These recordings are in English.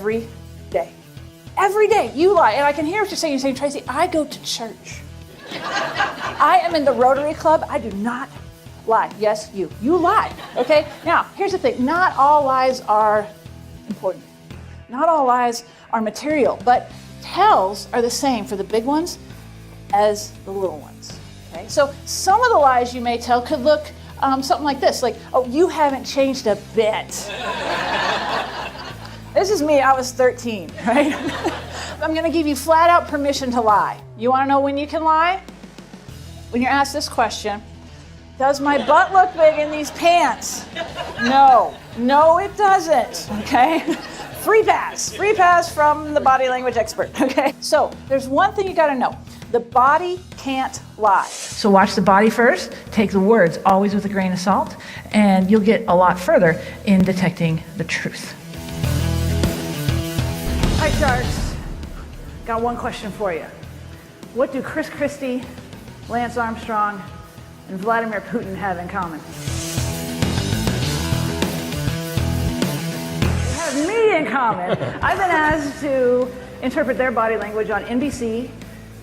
every day. Every day you lie. And I can hear what you're saying. You're saying, Traci, I go to church. I am in the Rotary Club. I do not lie. Yes, you lie. Okay? Now, here's the thing. Not all lies are important. Not all lies are material, but tells are the same for the big ones as the little ones. Okay? So some of the lies you may tell could look something like this, like, oh, you haven't changed a bit. This is me, I was 13, right? I'm gonna give you flat out permission to lie. You wanna know when you can lie? When you're asked this question, does my butt look big in these pants? No, it doesn't, okay? Free pass from the body language expert, okay? So there's one thing you gotta know. The body can't lie. So watch the body first, take the words always with a grain of salt, and you'll get a lot further in detecting the truth. Hi, Sharks. Got one question for you. What do Chris Christie, Lance Armstrong, and Vladimir Putin have in common? They have me in common. I've been asked to interpret their body language on NBC,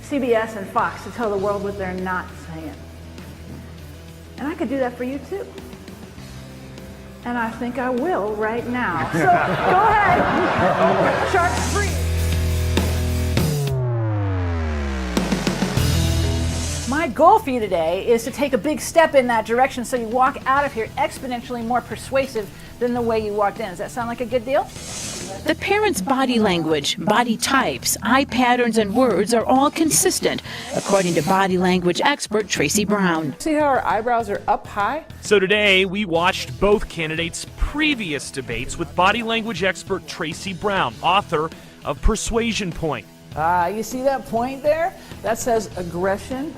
CBS, and Fox to tell the world what they're not saying. And I could do that for you too. And I think I will right now. So go ahead. Sharks free. My goal for you today is to take a big step in that direction so you walk out of here exponentially more persuasive than the way you walked in. Does that sound like a good deal? The parent's body language, body types, eye patterns, and words are all consistent, according to body language expert Traci Brown. See how our eyebrows are up high? So today, we watched both candidates' previous debates with body language expert Traci Brown, author of Persuasion Point. You see that point there? That says aggression.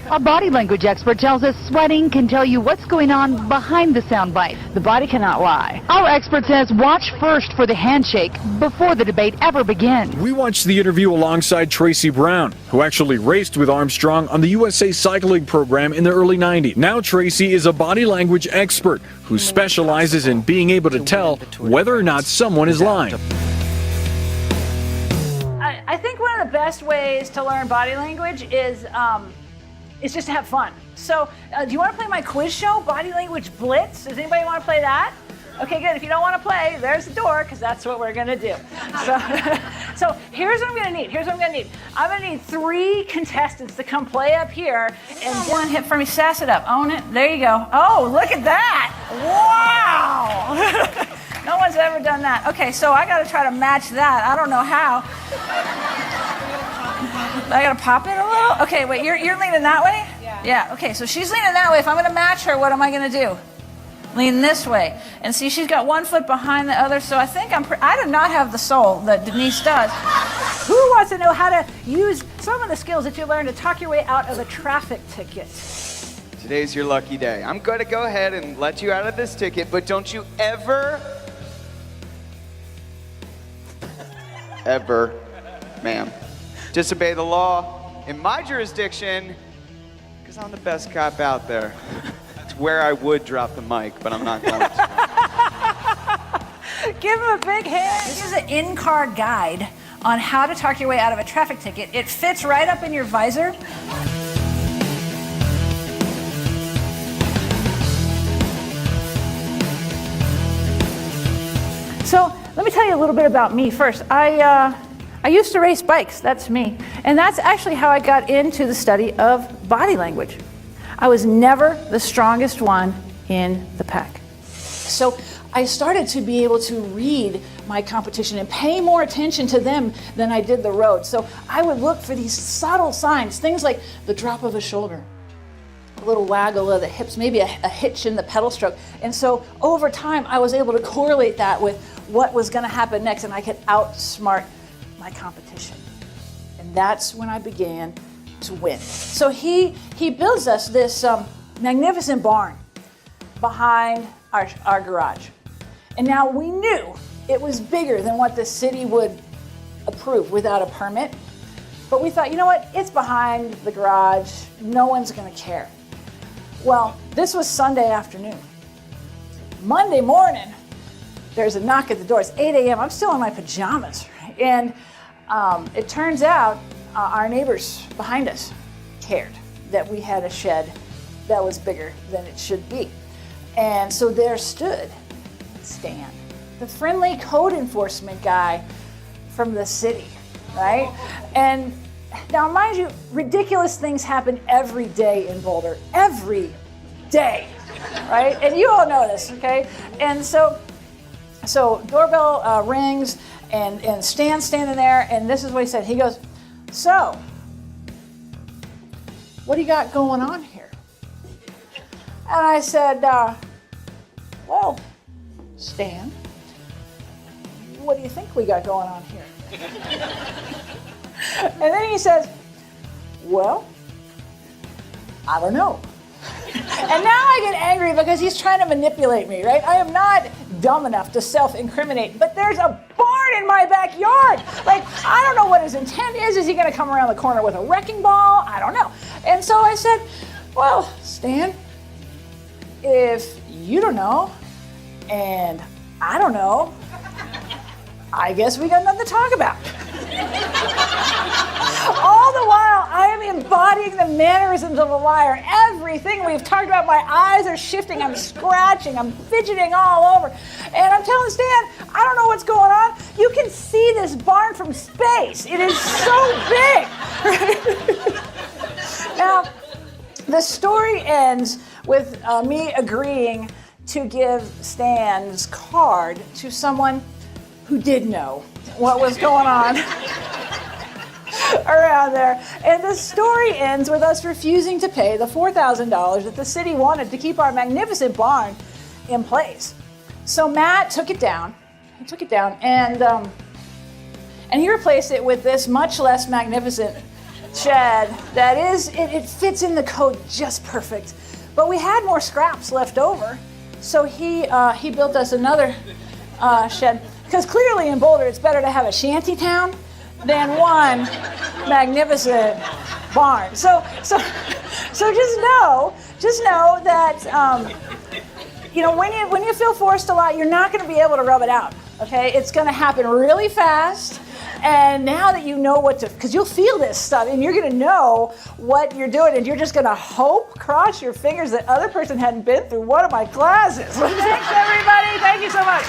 A body language expert tells us sweating can tell you what's going on behind the soundbite. The body cannot lie. Our expert says watch first for the handshake before the debate ever begins. We watched the interview alongside Traci Brown, who actually raced with Armstrong on the USA cycling program in the early 90s. Now Traci is a body language expert who specializes in being able to tell whether or not someone is lying. I think one of the best ways to learn body language is just to have fun. So do you want to play my quiz show, Body Language Blitz? Does anybody want to play that? Okay, good. If you don't want to play, there's the door, because that's what we're going to do. So here's what I'm going to need. I'm going to need 3 contestants to come play up here. And one hit for me. Sass it up. Own it. There you go. Oh, look at that. Wow. No one's ever done that. Okay, so I got to try to match that. I don't know how. I got to pop it a little? Okay, wait, you're leaning that way? Yeah, okay, so she's leaning that way. If I'm going to match her, what am I going to do? Lean this way. And see, she's got one foot behind the other, so I think I do not have the soul that Denise does. Who wants to know how to use some of the skills that you learned to talk your way out of a traffic ticket? Today's your lucky day. I'm going to go ahead and let you out of this ticket, but don't you ever, ma'am, disobey the law in my jurisdiction, because I'm the best cop out there. It's where I would drop the mic, but I'm not going to. Give him a big hand. This is an in-car guide on how to talk your way out of a traffic ticket. It fits right up in your visor. So let me tell you a little bit about me first. I used to race bikes, that's me. And that's actually how I got into the study of body language. I was never the strongest one in the pack. So I started to be able to read my competition and pay more attention to them than I did the road. So I would look for these subtle signs, things like the drop of a shoulder, a little waggle of the hips, maybe a hitch in the pedal stroke. And so over time, I was able to correlate that with what was going to happen next, and I could outsmart my competition. And that's when I began to win. So he builds us this magnificent barn behind our garage. And now we knew it was bigger than what the city would approve without a permit. But we thought, you know what? It's behind the garage. No one's going to care. Well, this was Sunday afternoon. Monday morning, there's a knock at the door. It's 8 a.m. I'm still in my pajamas, right? And it turns out our neighbors behind us cared that we had a shed that was bigger than it should be. And so there stood Stan, the friendly code enforcement guy from the city, right? And now, mind you, ridiculous things happen every day in Boulder, every day, right? And you all know this, okay? And so doorbell rings, and Stan's standing there, and this is what he said. He goes, "So, what do you got going on here?" And I said, "Well, Stan, what do you think we got going on here?" And then he says, "Well, I don't know." And now I get angry because he's trying to manipulate me, right? I am not dumb enough to self-incriminate, but there's a barn in my backyard. Like, I don't know what his intent is. Is he going to come around the corner with a wrecking ball? I don't know. And so I said, "Well, Stan, if you don't know and I don't know, I guess we got nothing to talk about." All the while, I am embodying the mannerisms of a liar. Everything we've talked about, my eyes are shifting, I'm scratching, I'm fidgeting all over. And I'm telling Stan, I don't know what's going on. You can see this barn from space. It is so big. Now, the story ends with me agreeing to give Stan's card to someone who did know what was going on around there. And the story ends with us refusing to pay the $4,000 that the city wanted to keep our magnificent barn in place. So Matt took it down. He took it down, and he replaced it with this much less magnificent shed that is, it fits in the code just perfect. But we had more scraps left over, so he built us another shed. Because clearly in Boulder, it's better to have a shanty town than one magnificent barn. So just know that when you feel forced a lot, you're not going to be able to rub it out. Okay, it's going to happen really fast. And now that you know because you'll feel this stuff, and you're going to know what you're doing, and you're just going to cross your fingers that other person hadn't been through one of my classes. Thanks, everybody. Thank you so much.